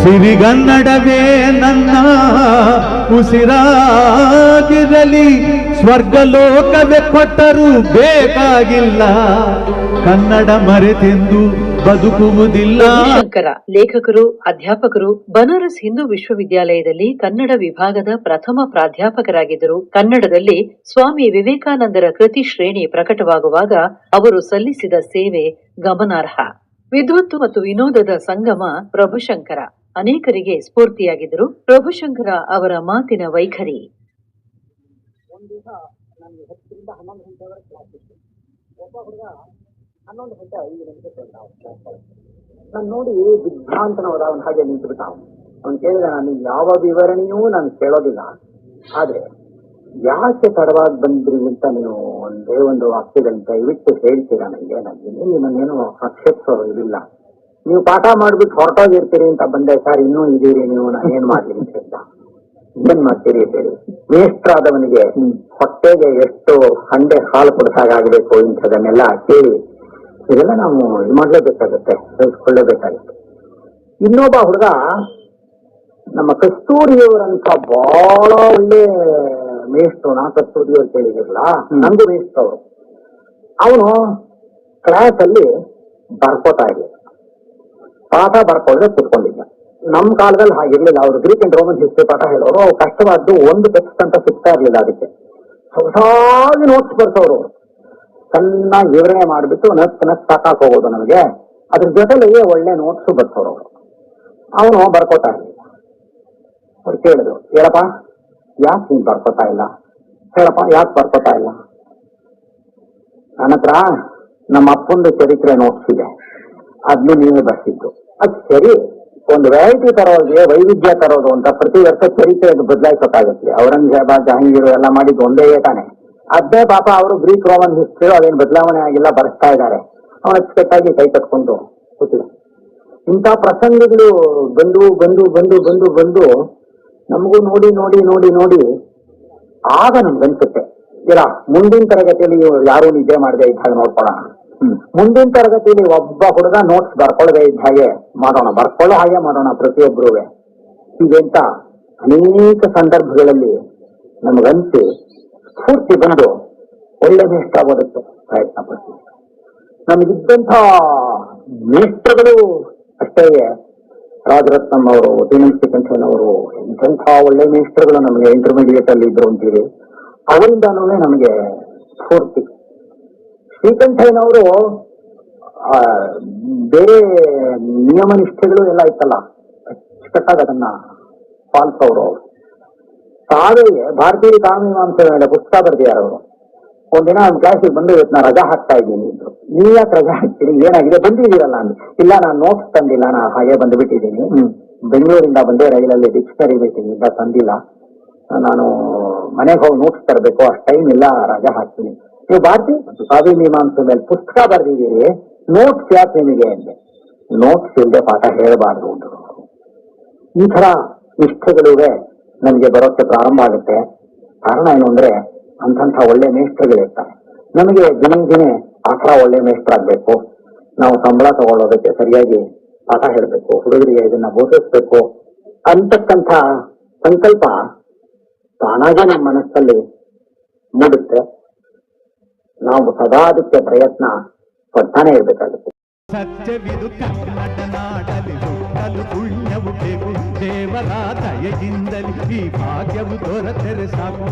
ಸಿರಿಗನ್ನಡವೇ ನನ್ನ ಉಸಿರಾಗಿರಲಿ, ಸ್ವರ್ಗಲೋಕವೇ ಕೊಟ್ಟರೂ ಬೇಕಾಗಿಲ್ಲ, ಕನ್ನಡ ಮರೆತೆಂದು ಬದುಕುವುದಿಲ್ಲ. ರವಿಶಂಕರ ಲೇಖಕರು, ಅಧ್ಯಾಪಕರು, ಬನಾರಸ್ ಹಿಂದೂ ವಿಶ್ವವಿದ್ಯಾಲಯದಲ್ಲಿ ಕನ್ನಡ ವಿಭಾಗದ ಪ್ರಥಮ ಪ್ರಾಧ್ಯಾಪಕರಾಗಿದ್ದರು. ಕನ್ನಡದಲ್ಲಿ ಸ್ವಾಮಿ ವಿವೇಕಾನಂದರ ಕೃತಿ ಶ್ರೇಣಿ ಪ್ರಕಟವಾಗುವಾಗ ಅವರು ಸಲ್ಲಿಸಿದ ಸೇವೆ ಗಮನಾರ್ಹ. ವಿದ್ವತ್ತು ಮತ್ತು ವಿನೋದದ ಸಂಗಮ ಪ್ರಭುಶಂಕರ ಅನೇಕರಿಗೆ ಸ್ಫೂರ್ತಿಯಾಗಿದ್ದರು. ಪ್ರಭುಶಂಕರ ಅವರ ಮಾತಿನ ವೈಖರಿ. ಒಂದು ದಿವಸ ನನಗೆ 10ರಿಂದ 11 ಗಂಟೆವರೆಗೆ ಕ್ಲಾಸ್ ಇತ್ತು. ಒಬ್ಬ ಹುಡುಗ 11 ಗಂಟೆ 5 ನಿಮಿಷಕ್ಕೆ ಬಂದ. ನಾನು ನೋಡಿ ದಿಗ್ಭ್ರಾಂತನವಾದ ಅವನ ಹಾಗೆ ನಿಂತುಬಿಟ್ಟ. ಅವನು ಕೇಳಿದ, ನಾನು ಯಾವ ವಿವರಣೆಯೂ ನಾನು ಕೇಳೋದಿಲ್ಲ, ಆದ್ರೆ ಯಾಕೆ ತಡವಾಗಿ ಬಂದ್ರಿ ಅಂತ ನೀವು ಒಂದೇ ಒಂದು ವಾಕ್ಯದಲ್ಲಿ ದಯವಿಟ್ಟು ಹೇಳ್ತೀರಾ ನನಗೆ. ನನಗೆ ನಿಮ್ಮನ್ನೇನು ಆಕ್ಷೇಪಿಸೋರು ಇದಿಲ್ಲ, ನೀವು ಪಾಠ ಮಾಡ್ಬಿಟ್ಟು ಹೊರಟೋಗಿರ್ತೀರಿ ಅಂತ ಬಂದೆ ಸರ್, ಇನ್ನೂ ಇದೀರಿ ನೀವು, ನಾನೇನ್ ಮಾಡ್ಲಿ ಅಂತ ಹೇಳ್ದ. ಏನ್ ಮಾಡ್ತೀರಿ ಹೇಳಿ, ಮೇಷ್ಟ್ರಾದವನಿಗೆ ಹೊಟ್ಟೆಗೆ ಎಷ್ಟು ಹಂಡೆ ಹಾಲು ಕೊಡ್ಸಾಗಬೇಕು ಇಂಥದನ್ನೆಲ್ಲ ಕೇಳಿ ಇದೆಲ್ಲ ನಾವು ಇದು ಮಾಡ್ಲೇಬೇಕಾಗತ್ತೆ, ತಿಳಿಸ್ಕೊಳ್ಳೇಬೇಕಾಗುತ್ತೆ. ಇನ್ನೊಬ್ಬ ಹುಡುಗ ನಮ್ಮ ಕಸ್ತೂರಿಯವರಂತ ಬಹಳ ಒಳ್ಳೆ ಮೇಷ್ಟ್ರು, ನಾ ಕಸ್ತೂರಿಯವ್ರು ಕೇಳಿದಿರಲ್ಲ, ನಂದು ಮೇಷ್ಟ್ರು ಅವರು. ಅವನು ಕ್ಲಾಸ್ ಅಲ್ಲಿ ಬರ್ಕೋತಾ ಇದ್ದ, ಪಾಠ ಬರ್ಕೊಂಡ್ರೆ ಕುತ್ಕೊಂಡಿದ್ದ. ನಮ್ ಕಾಲದಲ್ಲಿ ಹಾಗಿರ್ಲಿಲ್ಲ, ಅವರು ಗ್ರೀಕ್ ಅಂಡ್ ರೋಮನ್ ಹಿಸ್ಟ್ರಿ ಪಾಠ ಹೇಳೋರು. ಅವ್ರು ಕಷ್ಟವಾದ್ದು ಒಂದು ಟೆಕ್ಸ್ಟ್ ಅಂತ ಸಿಗ್ತಾ ಇರ್ಲಿಲ್ಲ, ಅದಕ್ಕೆ ಹೊಸಾಗಿ ನೋಟ್ಸ್ ಬರ್ಸೋರು. ಚೆನ್ನಾಗಿ ವಿವರಣೆ ಮಾಡಿಬಿಟ್ಟು ನಕ್ ಸಾಕಾಕ್ ಹೋಗೋದು ನಮಗೆ, ಅದ್ರ ಜೊತೆಗೆ ಒಳ್ಳೆ ನೋಟ್ಸ್ ಬರ್ಸೋರು ಅವರು. ಅವನು ಬರ್ಕೋತಾ ಇರ್ಲಿಲ್ಲ. ಅವ್ರು ಕೇಳಿದ್ರು, ಹೇಳಪ್ಪ ಯಾಕೆ ನೀನ್ ಬರ್ಕೋತಾ ಇಲ್ಲ, ಹೇಳಪ್ಪ ಯಾಕೆ ಬರ್ಕೋತಾ ಇಲ್ಲ. ನನ್ನ ಹತ್ರ ನಮ್ಮ ಅಪ್ಪಂದು ಚರಿತ್ರೆ ನೋಟ್ಸ್ ಇದೆ, ಅದ್ನು ನೀವೇ ಬರ್ಸಿದ್ದು. ಅದ್ ಸರಿ, ಒಂದು ವೆರೈಟಿ ತರೋದು, ವೈವಿಧ್ಯ ತರೋದು ಅಂತ ಪ್ರತಿ ವರ್ಷ ಚರಿತ್ರೆ ಬದಲಾಯಿಸೋಕ್ಕಾಗತ್ತೆ. ಔರಂಗಜೇಬ, ಜಹಾಂಗೀರು ಎಲ್ಲ ಮಾಡಿದ್ದು ಒಂದೇ ತಾನೆ. ಅದೇ ಪಾಪ ಅವರು ಗ್ರೀಕ್ ರೋಮನ್ ಹಿಸ್ಟ್ರಿ ಅದೇನು ಬದಲಾವಣೆ ಆಗಿಲ್ಲ, ಬರ್ಸ್ತಾ ಇದ್ದಾರೆ. ಅವನ ಅಚ್ಚುಕಟ್ಟಾಗಿ ಕೈ ಕಟ್ಕೊಂಡು ಕೂತಿಲ್ಲ. ಇಂಥ ಪ್ರಸಂಗಗಳು ಬಂದು ಬಂದು ಬಂದು ಬಂದು ಬಂದು ನಮಗೂ ನೋಡಿ ನೋಡಿ ನೋಡಿ ನೋಡಿ ಆಗ ನಮ್ಗನ್ಸುತ್ತೆ, ಇಲ್ಲ ಮುಂದಿನ ತರಗತಿಯಲ್ಲಿ ಯಾರು ನಿದ್ದೆ ಮಾಡದೆ ಇದ್ದ ಹಾಗೆ ನೋಡ್ಕೊಳ್ಳೋಣ, ಮುಂದಿನ ತರಗತಿಯಲ್ಲಿ ಒಬ್ಬ ಹುಡುಗ ನೋಟ್ಸ್ ಬರ್ಕೊಳ್ಳದೆ ಇದ್ದ ಹಾಗೆ ಮಾಡೋಣ, ಬರ್ಕೊಳ್ಳೋ ಹಾಗೆ ಮಾಡೋಣ ಪ್ರತಿಯೊಬ್ಬರೂ. ಹೀಗೆಂತ ಅನೇಕ ಸಂದರ್ಭಗಳಲ್ಲಿ ನಮಗನ್ಸಿ ಸ್ಫೂರ್ತಿ ಬಂದು ಒಳ್ಳೆ ಮೇಷ್ಟ್ರ ಆಗೋದಕ್ಕೆ ಪ್ರಯತ್ನ ಪಡ್ತೀವಿ. ನಮಗಿದ್ದಂಥ ಮೇಷ್ಟ್ರಗಳು ಅಷ್ಟೇ. ರಾಜರತ್ನಂ ಅವರು, ಶ್ರೀಕಂಠಯ್ಯನವರು, ಎಂತೆಂಥ ಒಳ್ಳೆ ಮೇಷ್ಟ್ರಗಳು ನಮಗೆ ಇಂಟರ್ಮೀಡಿಯೇಟ್ ಅಲ್ಲಿ ಇದ್ರು ಅಂತೀವಿ. ಅವರಿಂದಾನೂ ನಮಗೆ ಸ್ಫೂರ್ತಿ. ಶ್ರೀಕಂಠಯ್ಯನವರು ಬೇರೆ ನಿಯಮ ನಿಷ್ಠೆಗಳು ಎಲ್ಲ ಇತ್ತಲ್ಲ, ಅಚ್ಚುಕಟ್ಟಾಗಿ ಅದನ್ನ ಪಾಲಿಸೋರು. ತಾವೇ ಭಾರತೀಯ ಕಾನೂನಿಮಾಂಸೆ ಮೇಲೆ ಪುಸ್ತಕ ಬರ್ದಿದ್ದಾರೆ ಅವರು. ಒಂದಿನ ನಮ್ಮ ಕ್ಲಾಸಿಗೆ ಬಂದು, ಇವತ್ತು ನಾನು ರಜಾ ಹಾಕ್ತಾ ಇದ್ದೀನಿ ಇದ್ರು. ನೀವ್ ಯಾಕೆ ರಜಾ ಹಾಕ್ತೀರಿ, ಏನಾಗಿದೆ, ಬಂದಿದ್ದೀರಲ್ಲ ಅಂದ್. ಇಲ್ಲ, ನಾನು ನೋಟ್ಸ್ ತಂದಿಲ್ಲ, ನಾನು ಹಾಗೆ ಬಂದುಬಿಟ್ಟಿದ್ದೀನಿ, ಬೆಂಗಳೂರಿಂದ ಬಂದೆ, ರೈಲಲ್ಲಿ ಡಿಕ್ಷನರಿ ಬೇಕಿದ್ದ ತಂದಿಲ್ಲ, ನಾನು ಮನೆಗೆ ಹೋಗಿ ನೋಟ್ಸ್ ತರಬೇಕು, ಅಷ್ಟು ಟೈಮ್ ಇಲ್ಲ, ರಜಾ ಹಾಕ್ತೀನಿ. ನೀವು ಭಾರತೀಯ ಕಾನೂನು ಮೀಮಾಂಸೆ ಮೇಲೆ ಪುಸ್ತಕ ಬರ್ದಿದ್ದೀರಿ, ನೋಟ್ಸ್ ಯಾಕೆ ನಿಮಗೆ ಅಂದೆ. ನೋಟ್ಸ್ ಇಲ್ಲದೆ ಪಾಠ ಹೇಳಬಾರ್ದು ಅಂದ್ರು. ಈ ತರ ನಿಷ್ಠೆಗಳಿವೆ ನಮ್ಗೆ ಬರೋಕ್ಕೆ ಪ್ರಾರಂಭ ಆಗುತ್ತೆ. ಕಾರಣ ಏನು ಅಂದ್ರೆ ಅಂತಂಥ ಒಳ್ಳೆ ಮೇಷ್ಟ್ರುಗಳಿರ್ತಾರೆ. ನಮಗೆ ದಿನೇ ದಿನೇ ಆ ಥರ ಒಳ್ಳೆ ಮೇಷ್ಟ್ರಾಗ್ಬೇಕು, ನಾವು ಸಂಬಳ ತಗೊಳ್ಳೋದಕ್ಕೆ ಸರಿಯಾಗಿ ಪಾಠ ಹೇಳಬೇಕು, ಹುಡುಗರಿಗೆ ಇದನ್ನ ಬೋಧಿಸ್ಬೇಕು ಅಂತಕ್ಕಂಥ ಸಂಕಲ್ಪ ತಾನಾಗೆ ನಮ್ಮ ಮನಸ್ಸಲ್ಲಿ ಮೂಡುತ್ತೆ. ನಾವು ಸದಾ ಅದಕ್ಕೆ ಪ್ರಯತ್ನ ಪಡ್ತಾನೆ ಇರಬೇಕಾಗುತ್ತೆ. ಸತ್ಯವಿದು ಕನ್ನಡ ನಾಡಲಿ ಹುಟ್ಟಲು ಪುಣ್ಯವು ಬೇಕು, ದೇವರ ದಯೆಯಿಂದಲೇ ಈ ಭಾಗ್ಯವು ದೊರೆತರೆ ಸಾಕು.